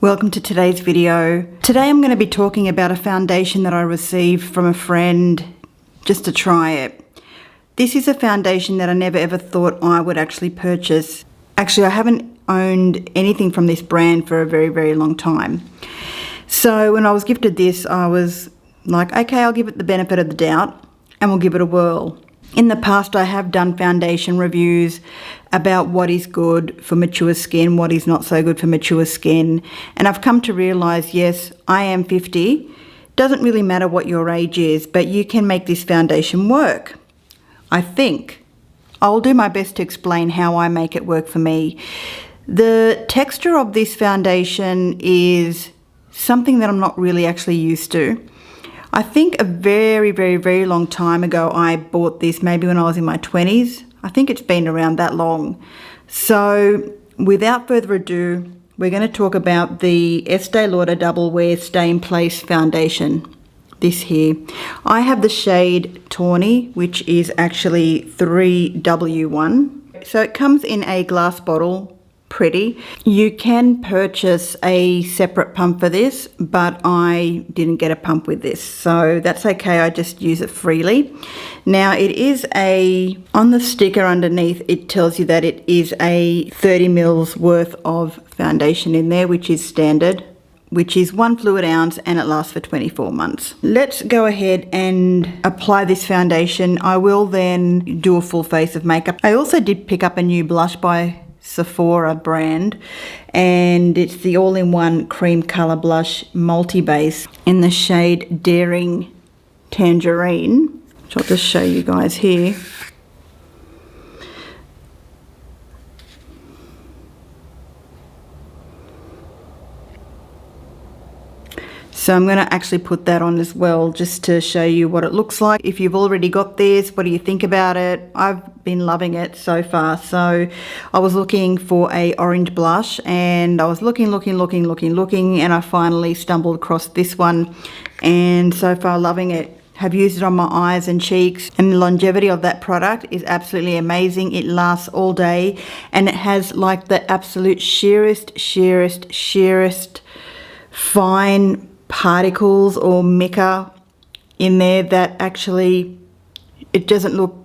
Welcome to today's video. Today I'm going to be talking about a foundation that I received from a friend just to try it. This is a foundation that I never ever thought I would actually purchase. Actually, I haven't owned anything from this brand for a very long time. So when I was gifted this, I was like, okay, I'll give it the benefit of the doubt and we'll give it a whirl. In the past, I have done foundation reviews about what is good for mature skin, what is not so good for mature skin. And I've come to realize, yes, I am 50. Doesn't really matter what your age is, but you can make this foundation work. I think. I'll do my best to explain how I make it work for me. The texture of this foundation is something that I'm not really actually used to. I think a very long time ago I bought this, maybe when I was in my 20s. I think it's been around that long. So without further ado, we're going to talk about the Estée Lauder Double Wear Stay in Place Foundation. This here. I have the shade Tawny, which is actually 3W1. So it comes in a glass bottle. Pretty. You can purchase a separate pump for this, but I didn't get a pump with this, so that's okay. I just use it freely. Now it is on the sticker underneath, it tells you that it is a 30 mils worth of foundation in there, which is standard, which is 1 fluid ounce, and it lasts for 24 months. Let's go ahead and apply this foundation. I will then do a full face of makeup. I also did pick up a new blush by Sephora brand, and it's the all-in-one cream color blush multi-base in the shade Daring Tangerine, which I'll just show you guys here. So I'm going to actually put that on as well, just to show you what it looks like. If you've already got this, what do you think about it? I've been loving it so far. So I was looking for a orange blush, and I was looking, and I finally stumbled across this one, and so far loving it. Have used it on my eyes and cheeks, and the longevity of that product is absolutely amazing. It lasts all day, and it has like the absolute sheerest fine particles or mica in there that actually, it doesn't look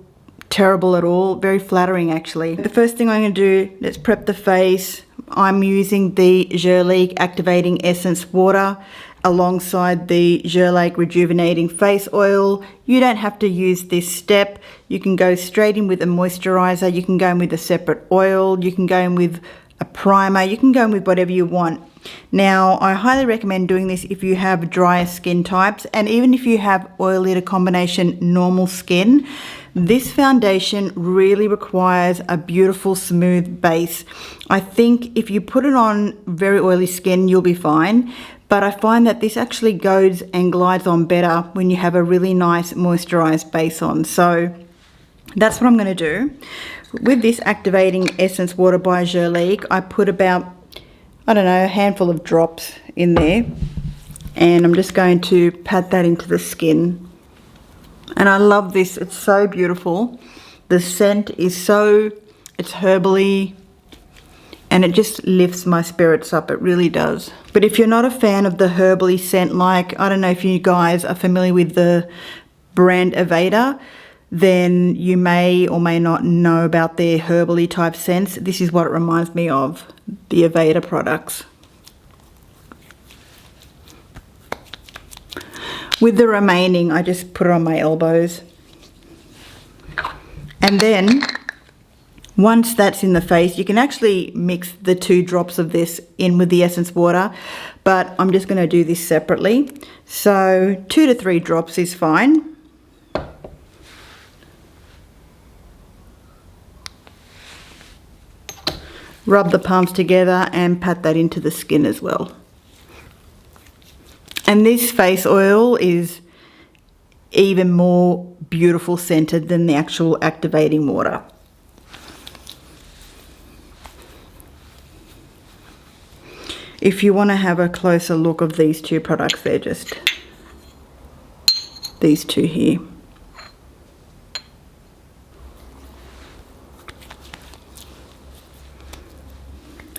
terrible at all. Very flattering actually. The first thing I'm going to do, let's prep the face. I'm using the Gerlique Activating Essence Water alongside the Gerlique Rejuvenating Face Oil. You don't have to use this step. You can go straight in with a moisturizer. You can go in with a separate oil. You can go in with a primer. You can go in with whatever you want. Now, I highly recommend doing this if you have drier skin types, and even if you have oily to combination normal skin. This foundation really requires a beautiful smooth base. I think if you put it on very oily skin, you'll be fine, but I find that this actually goes and glides on better when you have a really nice moisturized base on. So that's what I'm going to do. With this Activating Essence Water by Gerlique, I put about, I don't know, a handful of drops in there, and I'm just going to pat that into the skin. And I love this, it's so beautiful. The scent is it's herbally, and it just lifts my spirits up, it really does. But if you're not a fan of the herbally scent, like, I don't know if you guys are familiar with the brand Aveda, then you may or may not know about their herbally type scents. This is what it reminds me of, the Aveda products. With the remaining, I just put it on my elbows. And then, once that's in the face, you can actually mix the 2 drops of this in with the essence water, but I'm just going to do this separately. So 2 to 3 drops is fine. Rub the palms together and pat that into the skin as well. And this face oil is even more beautiful scented than the actual activating water. If you want to have a closer look of these 2 products, they're just these 2 here.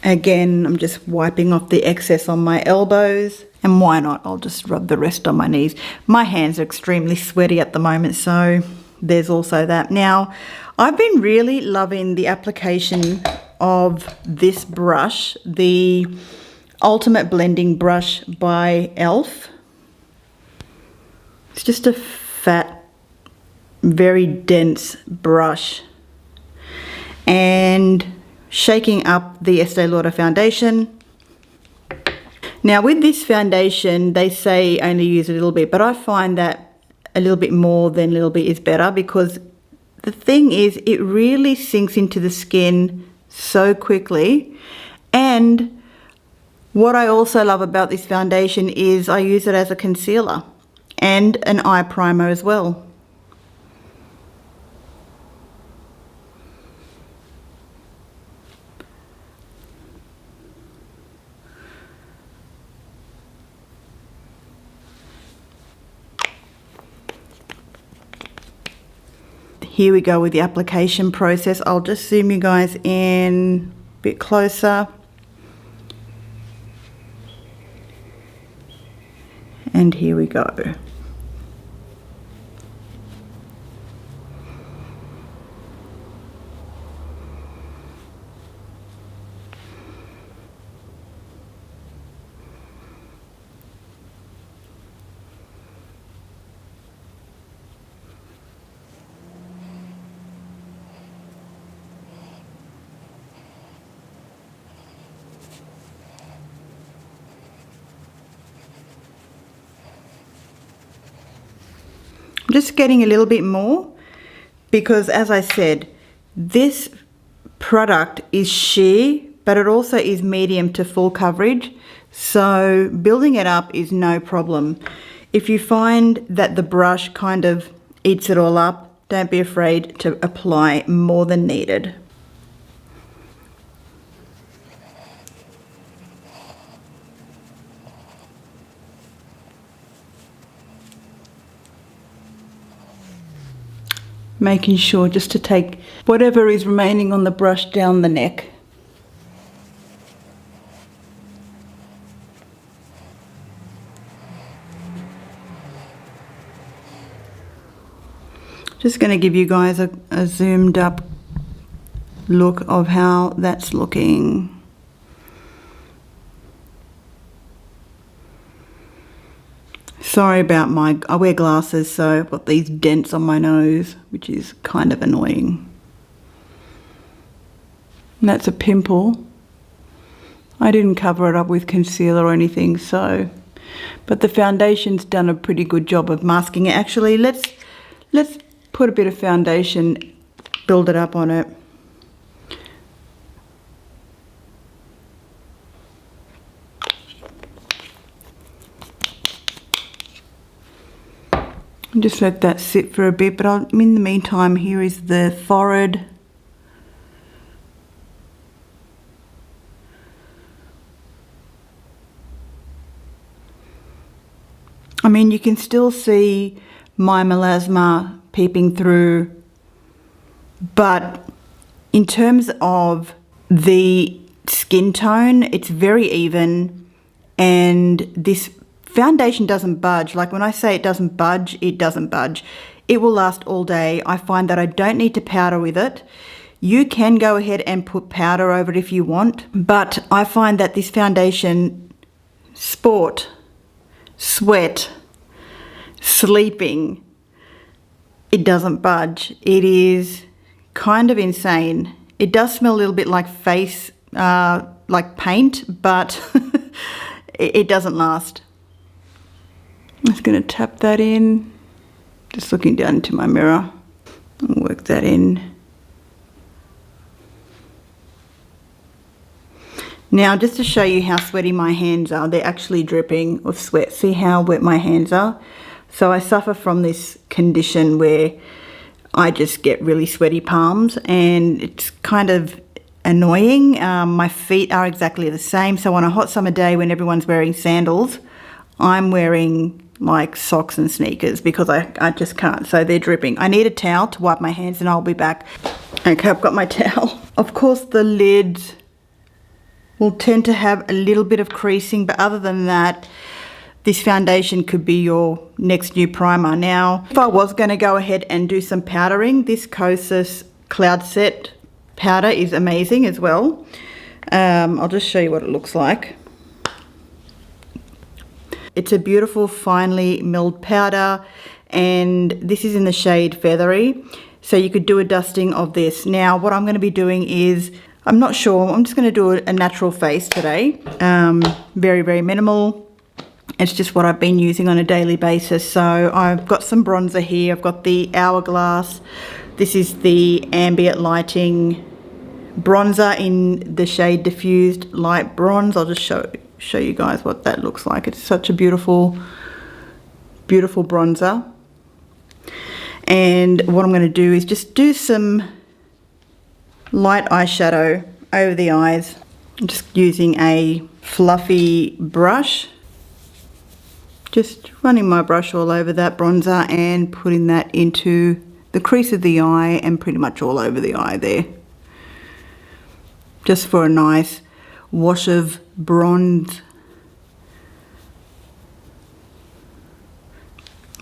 Again, I'm just wiping off the excess on my elbows. And why not? I'll just rub the rest on my knees. My hands are extremely sweaty at the moment, so there's also that. Now, I've been really loving the application of this brush, the Ultimate Blending Brush by e.l.f. It's just a fat, very dense brush. And shaking up the Estée Lauder foundation. Now with this foundation, they say only use a little bit, but I find that a little bit more than a little bit is better, because the thing is, it really sinks into the skin so quickly. And what I also love about this foundation is I use it as a concealer and an eye primer as well. Here we go with the application process. I'll just zoom you guys in a bit closer. And here we go. I'm just getting a little bit more because, as I said, this product is sheer, but it also is medium to full coverage. So building it up is no problem. If you find that the brush kind of eats it all up, don't be afraid to apply more than needed. Making sure just to take whatever is remaining on the brush down the neck. Just going to give you guys a zoomed up look of how that's looking. Sorry about I wear glasses, so I've got these dents on my nose, which is kind of annoying. And that's a pimple. I didn't cover it up with concealer or anything, so, but the foundation's done a pretty good job of masking it. Actually, let's put a bit of foundation, build it up on it. Just let that sit for a bit, but in the meantime, here is the forehead. I mean, you can still see my melasma peeping through, but in terms of the skin tone, it's very even, and this foundation doesn't budge. Like when I say it doesn't budge, it doesn't budge. It will last all day. I find that I don't need to powder with it. You can go ahead and put powder over it if you want, but I find that this foundation, sport, sweat, sleeping, it doesn't budge. It is kind of insane. It does smell a little bit like like paint, but it doesn't last. I'm just going to tap that in, just looking down into my mirror, and work that in. Now, just to show you how sweaty my hands are, they're actually dripping with sweat. See how wet my hands are? So I suffer from this condition where I just get really sweaty palms, and it's kind of annoying. My feet are exactly the same. So on a hot summer day when everyone's wearing sandals, I'm wearing like socks and sneakers because I just can't. So they're dripping. I need a towel to wipe my hands and I'll be back. Okay, I've got my towel. Of course, the lids will tend to have a little bit of creasing, but other than that, this foundation could be your next new primer. Now, if I was going to go ahead and do some powdering, this Kosas Cloud Set powder is amazing as well. I'll just show you what it looks like. It's a beautiful finely milled powder, and this is in the shade Feathery. So you could do a dusting of this. Now, what I'm going to be doing is, I'm not sure, I'm just going to do a natural face today. Very, very minimal. It's just what I've been using on a daily basis. So I've got some bronzer here. I've got the Hourglass. This is the Ambient Lighting bronzer in the shade Diffused Light Bronze. I'll just show you guys what that looks like. It's such a beautiful, beautiful bronzer. And what I'm going to do is just do some light eyeshadow over the eyes. I'm just using a fluffy brush. Just running my brush all over that bronzer and putting that into the crease of the eye and pretty much all over the eye there. Just for a nice wash of bronze.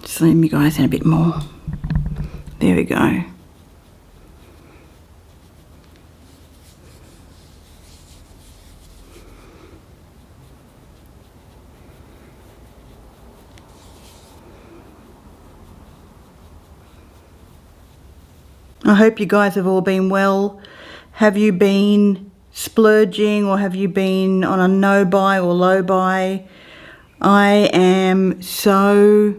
Just zoom you guys in a bit more. There we go. I hope you guys have all been well. Have you been splurging, or have you been on a no buy or low buy? I am so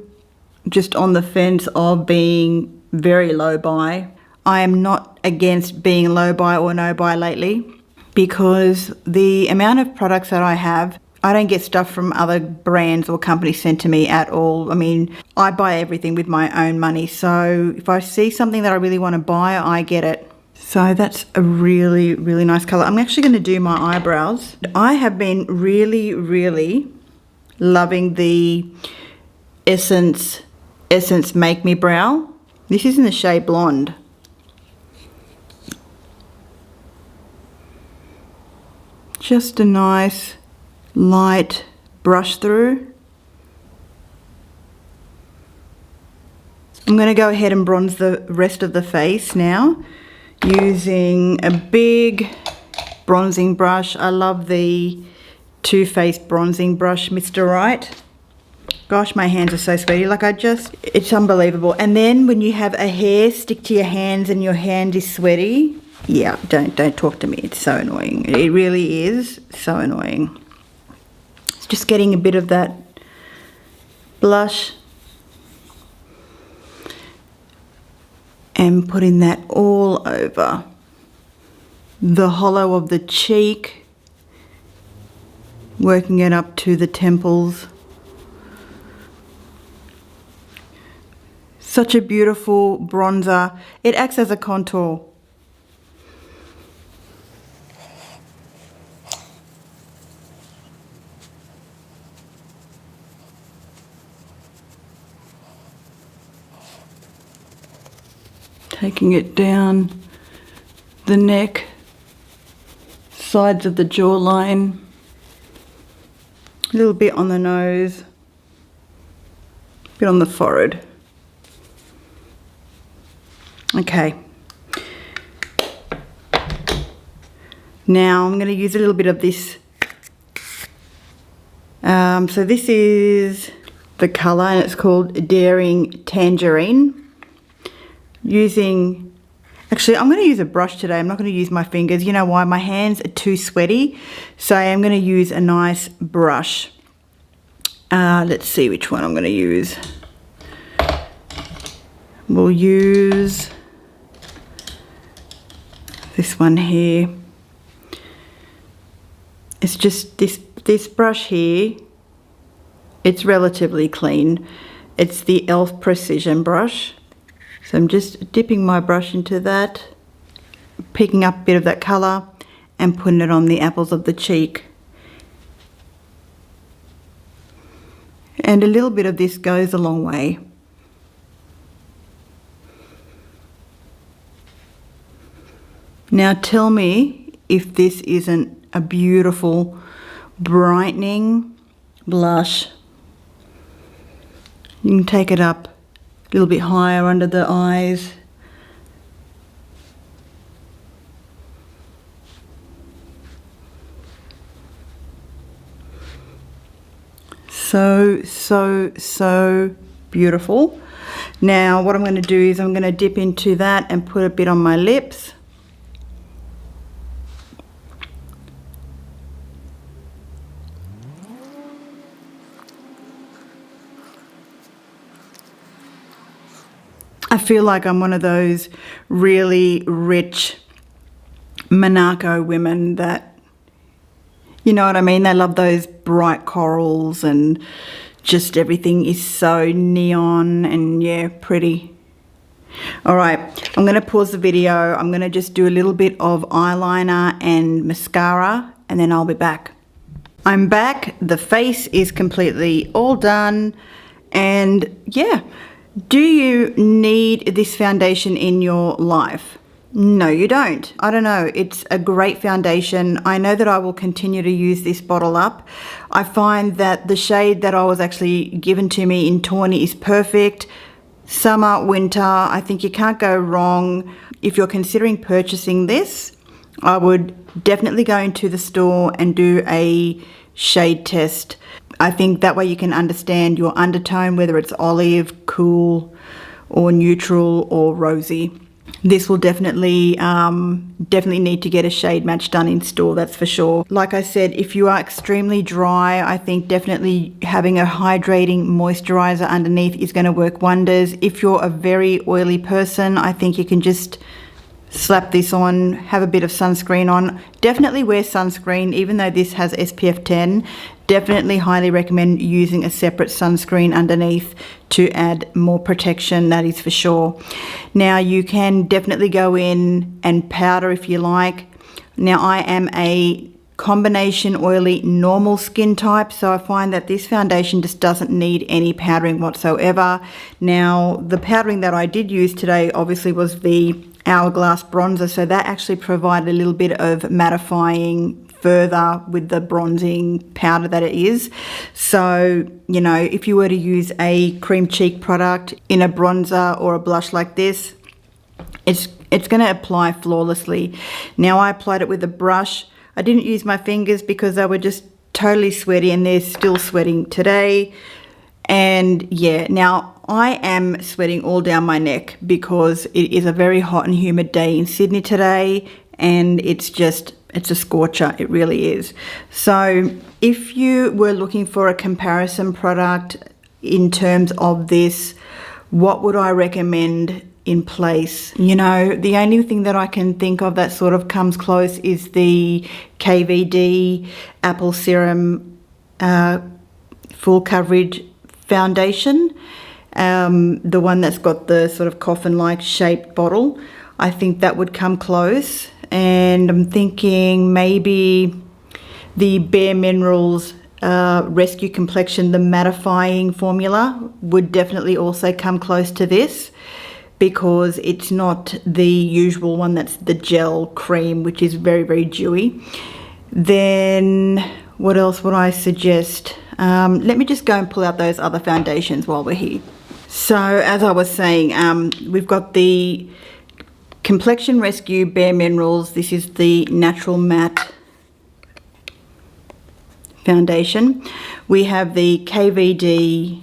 just on the fence of being very low buy. I am not against being low buy or no buy lately, because the amount of products that I have, I don't get stuff from other brands or companies sent to me at all. I mean, I buy everything with my own money. So if I see something that I really want to buy, I get it. So that's a really, really nice color. I'm actually going to do my eyebrows. I have been really, really loving the Essence Make Me Brow. This is in the shade Blonde. Just a nice light brush through. I'm going to go ahead and bronze the rest of the face now using a big bronzing brush. I love the Too Faced bronzing brush, Mr. Right. Gosh, my hands are so sweaty. Like, it's unbelievable. And then when you have a hair stick to your hands and your hand is sweaty, yeah, don't talk to me. It's so annoying. It really is so annoying. Just getting a bit of that blush and putting that all over the hollow of the cheek, working it up to the temples. Such a beautiful bronzer. It acts as a contour. Taking it down the neck, sides of the jawline, a little bit on the nose, a bit on the forehead. Okay. Now I'm going to use a little bit of this. So this is the colour, and it's called Daring Tangerine. Actually, I'm going to use a brush today. I'm not going to use my fingers. You know why? My hands are too sweaty. So I am going to use a nice brush. Let's see which one I'm going to use. We'll use this one here. It's just this brush here. It's relatively clean. It's the e.l.f. Precision brush. So I'm just dipping my brush into that, picking up a bit of that colour and putting it on the apples of the cheek. And a little bit of this goes a long way. Now tell me if this isn't a beautiful brightening blush. You can take it up a little bit higher under the eyes. So beautiful. Now what I'm going to do is I'm going to dip into that and put a bit on my lips. I feel like I'm one of those really rich Monaco women that, you know what I mean? They love those bright corals and just everything is so neon and yeah, pretty. All right, I'm going to pause the video. I'm going to just do a little bit of eyeliner and mascara and then I'll be back. I'm back. The face is completely all done. And yeah, do you need this foundation in your life? No, you don't. I don't know. It's a great foundation. I know that I will continue to use this bottle up. I find that the shade that I was actually given to me in tawny is perfect. Summer, winter, I think you can't go wrong. If you're considering purchasing this, I would definitely go into the store and do a shade test. I think that way you can understand your undertone, whether it's olive, cool, or neutral, or rosy. This will definitely need to get a shade match done in store, that's for sure. Like I said, if you are extremely dry, I think definitely having a hydrating moisturizer underneath is going to work wonders. If you're a very oily person, I think you can just slap this on, have a bit of sunscreen on. Definitely wear sunscreen, even though this has SPF 10. Definitely highly recommend using a separate sunscreen underneath to add more protection, that is for sure. Now you can definitely go in and powder if you like. Now I am a combination oily normal skin type, so I find that this foundation just doesn't need any powdering whatsoever. Now the powdering that I did use today obviously was the Hourglass bronzer, so that actually provided a little bit of mattifying further with the bronzing powder that it is. So, you know, if you were to use a cream cheek product in a bronzer or a blush like this, it's going to apply flawlessly. Now I applied it with a brush. I didn't use my fingers because they were just totally sweaty and they're still sweating today. And yeah, now I am sweating all down my neck because it is a very hot and humid day in Sydney today, and it's a scorcher, it really is. So if you were looking for a comparison product in terms of this, what would I recommend in place? You know, the only thing that I can think of that sort of comes close is the KVD Apple Serum Full Coverage Foundation, the one that's got the sort of coffin-like shaped bottle. I think that would come close. And I'm thinking maybe the Bare Minerals Rescue Complexion, the mattifying formula, would definitely also come close to this, because it's not the usual one that's the gel cream, which is very, very dewy. Then what else would I suggest? Let me just go and pull out those other foundations while we're here. So as I was saying, we've got the Complexion Rescue Bare Minerals. This is the Natural Matte Foundation. We have the KVD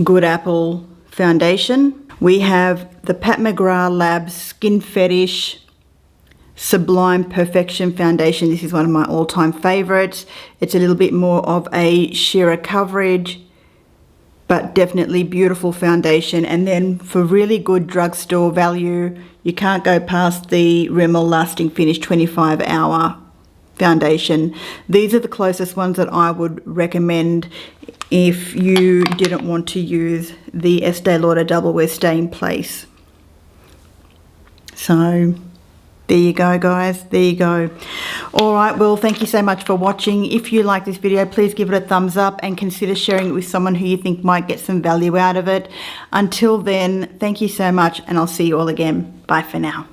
Good Apple Foundation. We have the Pat McGrath Labs Skin Fetish Sublime Perfection Foundation. This is one of my all-time favorites. It's a little bit more of a sheerer coverage, but definitely beautiful foundation. And then for really good drugstore value, you can't go past the Rimmel Lasting Finish 25-hour foundation. These are the closest ones that I would recommend if you didn't want to use the Estée Lauder Double Wear Stay in Place. So there you go, guys. There you go. All right, well, thank you so much for watching. If you like this video, please give it a thumbs up and consider sharing it with someone who you think might get some value out of it. Until then, thank you so much, and I'll see you all again. Bye for now.